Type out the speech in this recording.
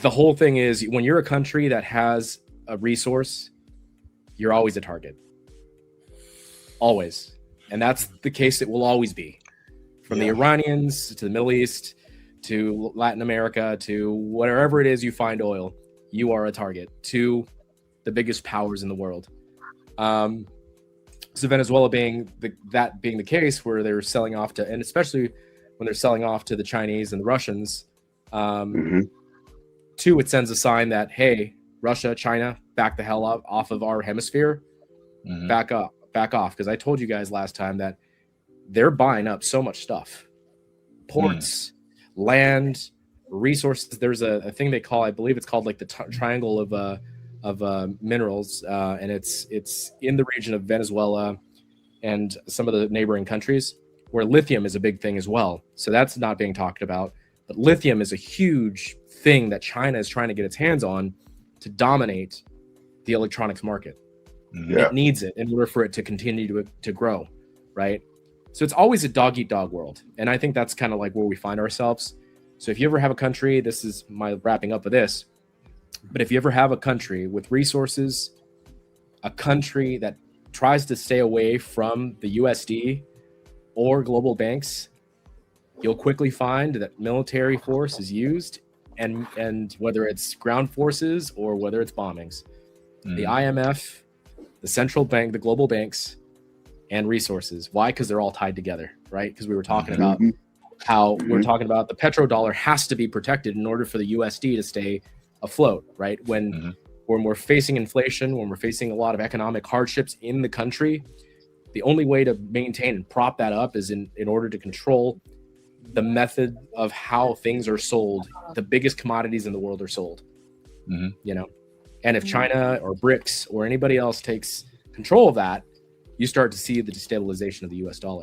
the whole thing is when you're a country that has a resource, you're always a target. Always. And that's the case it will always be. From the Iranians to the Middle East to Latin America to wherever it is you find oil, you are a target to the biggest powers in the world. So Venezuela being the case where they're selling off to, and especially when they're selling off to the Chinese and the Russians, two, it sends a sign that, hey, Russia, China, back the hell up off of our hemisphere, back off. Because I told you guys last time that they're buying up so much stuff, ports, land, resources. There's a thing they call, I believe it's called like the triangle of minerals, and it's in the region of Venezuela and some of the neighboring countries where lithium is a big thing as well. So that's not being talked about, but lithium is a huge thing that China is trying to get its hands on to dominate the electronics market. It needs it in order for it to continue to grow, right? So it's always a dog eat dog world, and I think that's kind of like where we find ourselves. So if you ever have a country, this is my wrapping up of this, but if you ever have a country with resources, a country that tries to stay away from the USD or global banks, you'll quickly find that military force is used, and whether it's ground forces or whether it's bombings, the IMF, the central bank, the global banks, and resources. Why? Because they're all tied together, right? Because we were talking about how we're talking about the petrodollar has to be protected in order for the USD to stay afloat, right? When we're facing inflation, when we're facing a lot of economic hardships in the country, the only way to maintain and prop that up is in order to control the method of how things are sold. The biggest commodities in the world are sold, you know? And if China or BRICS or anybody else takes control of that, you start to see the destabilization of the US dollar.